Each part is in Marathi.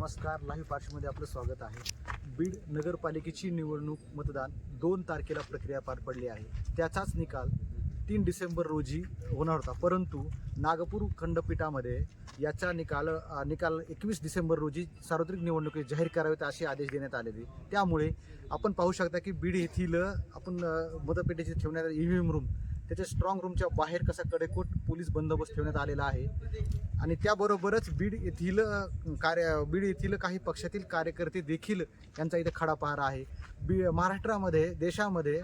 नमस्कार, लाईव्ह पार्श्वमध्ये आपलं स्वागत आहे. बीड नगरपालिकेची निवडणूक मतदान 2 तारखेला प्रक्रिया पार पडली आहे. त्याचाच निकाल 3 डिसेंबर रोजी होणार होता, परंतु नागपूर खंडपीठामध्ये याचा निकाल 21 डिसेंबर रोजी सार्वत्रिक निवडणुकी जाहीर करावेत असे आदेश देण्यात आलेले. त्यामुळे आपण पाहू शकता की बीड येथील आपण मतपेटीचे ठेवण्यात EVM रूम, त्याच्या स्ट्रॉंग रूमच्या बाहेर कसा कडेकोट पोलीस बंदोबस्त ठेवण्यात आलेला आहे. आणि त्याबरोबरच बीड येथील काही पक्षातील कार्यकर्ते देखील यांचा इथे खडा पहारा आहे. महाराष्ट्रामध्ये देशामध्ये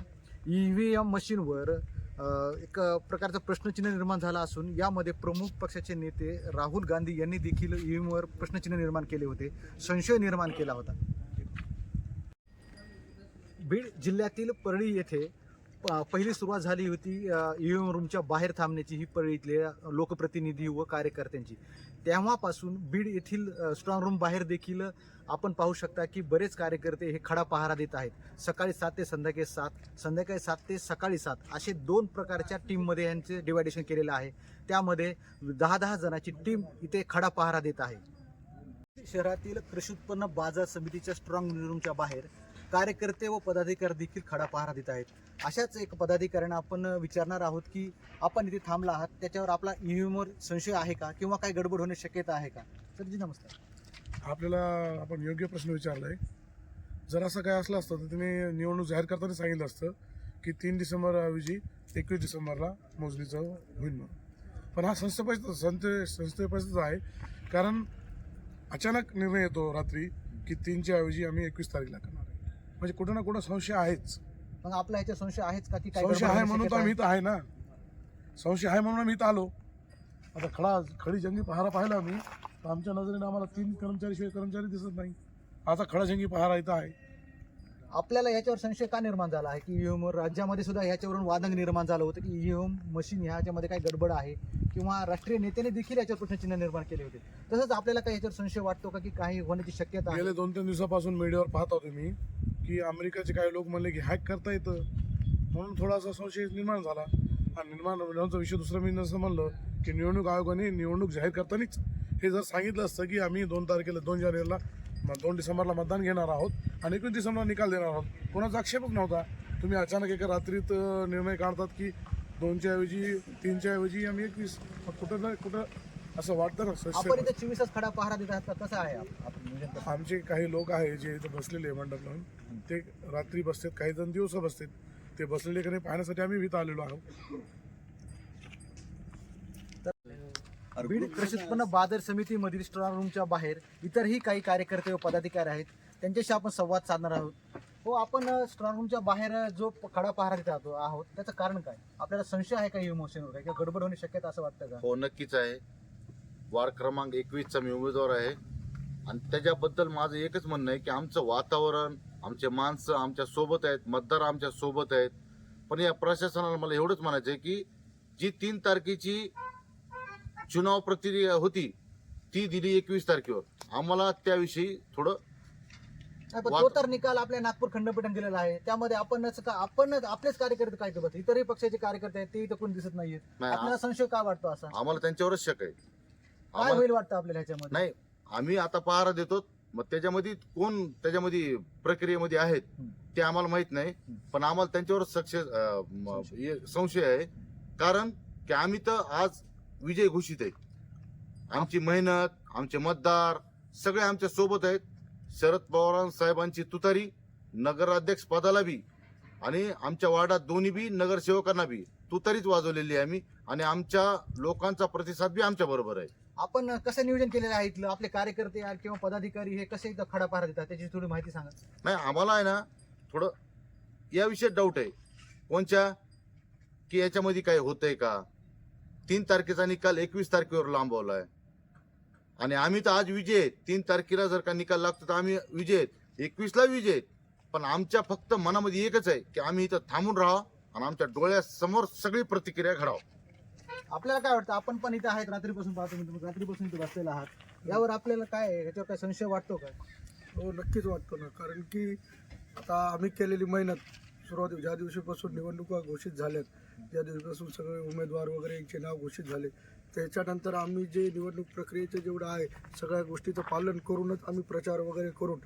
EVM मशीनवर एक प्रकारचा प्रश्नचिन्ह निर्माण झाला असून यामध्ये प्रमुख पक्षाचे नेते राहुल गांधी यांनी देखील EVMवर प्रश्नचिन्ह निर्माण केले होते, संशय निर्माण केला होता. बीड जिल्ह्यातील परळी येथे पहिली सुरुवात झाली होती EVM रूमच्या बाहेर थांबण्याची, ही परळीतल्या लोकप्रतिनिधी व कार्यकर्त्यांची. तेव्हापासून बीड येथील स्ट्रॉंग रूम बाहेर देखील आपण पाहू शकता की बरेच कार्यकर्ते हे खडा पहारा देत आहेत. सकाळी 7 ते संध्याकाळी 7, संध्याकाळी 7 ते सकाळी 7 असे 2 प्रकारच्या टीममध्ये यांचे डिवायडेशन केलेलं आहे. त्यामध्ये 10-10 जणांची टीम इथे खडा पहारा देत आहे. शहरातील कृषी उत्पन्न बाजार समितीच्या स्ट्रॉंग रूमच्या बाहेर कार्यकर्ते व पदाधिकारी देखील खडा पहारा देत आहेत. अशाच एक पदाधिकाऱ्यांना आपण विचारणार आहोत की आपण इथे थांबला आहात, त्याच्यावर आपला EVMवर संशय आहे का किंवा काही गडबड होण्याची शक्यता आहे का? सर जी नमस्कार. आपल्याला आपण योग्य प्रश्न विचारलाय. जर असं काय असलं असतं तर तिने निवडणूक जाहीर करताना सांगितलं असतं की 3 डिसेंबर ऐवजी 21 डिसेंबरला मोजणीचं होईल म्हणून. पण हा संस्थेपासून आहे, कारण अचानक निर्णय येतो रात्री की 3च्या ऐवजी आम्ही 21 तारीखला करणार आहे. म्हणजे कुठं ना कुठं संशय आहेच. मग आपला ह्याच्या संशय आहेच का की काय संशय आहे म्हणून तर आम्ही इथं आहे ना. संशय आहे म्हणून आम्ही इथं आलो. आता खडी जंगी पहारा पाहिला आम्ही, तर आमच्या नजरेने आम्हाला 3 कर्मचारी दिसत नाही. आता खडा जंगी पहारा इथं आहे. आपल्याला याच्यावर संशय का निर्माण झाला आहे की EVMवर राज्यामध्ये सुद्धा याच्यावरून वादंग निर्माण झालं होतं की EVM मशीन ह्याच्यामध्ये काही गडबड आहे किंवा राष्ट्रीय नेत्याने देखील याच्यावर प्रश्नचिन्ह निर्माण केले होते. तसंच आपल्याला काही याच्यावर संशय वाटतो का की काही होण्याची शक्यता आहे? गेले 2-3 दिवसापासून मीडियावर पाहत होतो मी की अमेरिकेचे काही लोक म्हणले की हॅक करता येतं, म्हणून थोडासा संशय निर्माण झाला. आणि निर्माण होण्याचा विषय दुसरं मी नसं म्हणलं की निवडणूक आयोगाने निवडणूक जाहीर करतानाच हे जर सांगितलं असतं की आम्ही 2 तारखेला 2 डिसेंबरला मतदान घेणार आहोत आणि 21 डिसेंबरला निकाल देणार आहोत, कोणाचा आक्षेपच नव्हता. तुम्ही अचानक एका रात्रीत निर्णय काढतात की 2च्या ऐवजी 3च्या ऐवजी आम्ही 21. कुठं ना कुठं असं वाटतं ना. आपण इथे 24 खडा पहारा देत आहात, कसं आहे आमचे काही लोक आहे जे इथं बसलेले मंडप लावून, ते रात्री बसतात, काही जण दिवस बसतात. ते बसलेले कडे पाहण्यासाठी आम्ही इथं आलेलो आहोत. बीड कृषी उत्पन्न बाजार समितीमधील स्ट्रॉंग रूमच्या बाहेर इतरही काही कार्यकर्ते व पदाधिकारी आहेत, त्यांच्याशी आपण संवाद साधणार आहोत. हो, आपण स्ट्रॉंग रूमच्या बाहेर जो खडा पहारा देत आहोत त्याचं कारण काय? आपल्याला संशय आहे का EVM मशीनवर काय किंवा गडबड होण्याची शक्यता असं वाटतं का? हो, नक्कीच आहे. वार्ड क्रमांक 21चा मी उमेदवार आहे आणि त्याच्याबद्दल माझं एकच म्हणणं आहे की आमचं वातावरण, आमचे माणसं आमच्या सोबत आहेत, मतदार आमच्या सोबत आहेत. पण या प्रशासनाला मला एवढंच म्हणायचं आहे की जी 3 तारखेची चुनाव प्रक्रिया होती ती दिली 21 तारखेवर. आम्हाला त्याविषयी थोडं तो तर निकाल आपल्या नागपूर खंडपीठाने दिलेला आहे, त्यामध्ये आपण आपलेच कार्यकर्ते काय करत, इतरही पक्षाचे कार्यकर्ते आहेत ते इथं कोण दिसत नाहीये. आपल्याला संशय का वाटतो असा? आम्हाला त्यांच्यावरच शक आहे. काय होईल वाटतं आपल्याला ह्याच्यामध्ये? नाही, आम्ही आता पहारा देतो, मग त्याच्यामध्ये कोण त्याच्यामध्ये प्रक्रियेमध्ये आहेत ते आम्हाला माहित नाही, पण आम्हाला त्यांच्यावर संशय आहे. कारण की आम्ही तर आज विजय घोषित आहे. आमची मेहनत, आमचे मतदार सगळे आमच्या सोबत आहेत. शरद पवार साहेबांची तुतारी नगराध्यक्ष पदाला बी आणि आमच्या वार्डात दोन्ही बी नगरसेवकांना बी तुतारीच वाजवलेली आहे आम्ही, आणि आमच्या लोकांचा प्रतिसाद बी आमच्या बरोबर आहे. आपण कसं नियोजन केलेलं आहे इथलं? आपले कार्यकर्ते किंवा पदाधिकारी हे कसे इथं खडा पहारा देतात त्याची थोडी माहिती सांगा. नाही, आम्हाला आहे ना थोडं याविषयी डाऊट आहे कोणच्या, की याच्यामध्ये काय होतंय का. 3 तारखेचा निकाल 21 तारखेवर लांबवलाय आणि आम्ही तर आज विजय आहेत. 3 तारखेला जर का निकाल लागतो तर आम्ही विजय आहेत, 21ला विजय आहेत. पण आमच्या फक्त मनामध्ये एकच आहे की आम्ही इथं थांबून राहावं आणि आमच्या डोळ्यासमोर सगळी प्रतिक्रिया घडावं. आपल्याला काय वाटतं? आपण पण इथं आहेत, रात्रीपासून पाहतो मी, तुम्ही रात्रीपासून इथं बसलेला आहात, यावर आपल्याला काय याच्यावर काय संशय वाटतो का? हो, नक्कीच वाटतो ना. कारण की आता आम्ही केलेली मेहनत सुरुवाती ज्या दिवशीपासून निवडणुका घोषित झाल्यात, ज्या दिवशीपासून सगळे उमेदवार वगैरे यांचे नाव घोषित झाले, त्याच्यानंतर आम्ही जे निवडणूक प्रक्रियेचं जेवढं आहे सगळ्या गोष्टीचं पालन करूनच आम्ही प्रचार वगैरे करून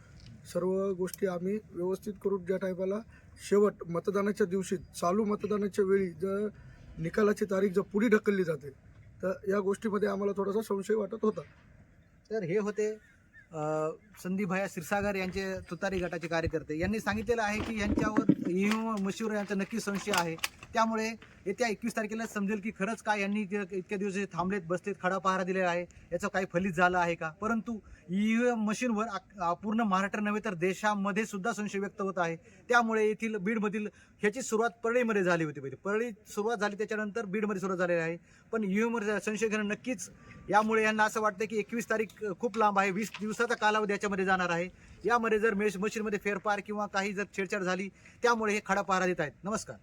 सर्व गोष्टी आम्ही व्यवस्थित करून ज्या टायमाला शेवट मतदानाच्या दिवशी चालू मतदानाच्या वेळी जर निकालाची तारीख जर पुढे ढकलली जाते तर या गोष्टीमध्ये आम्हाला थोडासा संशय वाटत होता. तर हे होते संदीपभाई क्षीरसागर यांचे तुतारी गटाचे कार्यकर्ते. यांनी सांगितलेलं आहे की यांच्यावर ईव्हीएम मशीनवर यांचा नक्की संशय आहे. त्यामुळे येत्या 21 तारखेला समजेल की खरंच काय यांनी इतक्या दिवस जे थांबलेत बसलेत खडा पहारा दिलेला आहे याचं काही फलित झालं आहे का. परंतु ईव्हीएम मशीनवर पूर्ण महाराष्ट्र नव्हे तर देशामध्ये सुद्धा संशय व्यक्त होत आहे. त्यामुळे येथील बीडमधील ह्याची सुरुवात परळीमध्ये झाली होती. परळी सुरुवात झाली त्याच्यानंतर बीडमध्ये सुरुवात झालेली आहे. पण ईव्हीएमवर संशय घेणं नक्कीच यामुळे यांना असं वाटतं की 21 तारीख खूप लांब आहे. 20 दिवसाचा कालावधी याच्यामध्ये जाणार आहे. यामध्ये जर मशीनमध्ये फेरफार किंवा काही जर छेडछाड झाली त्यामुळे हे खडा पहारा देत आहेत. नमस्कार.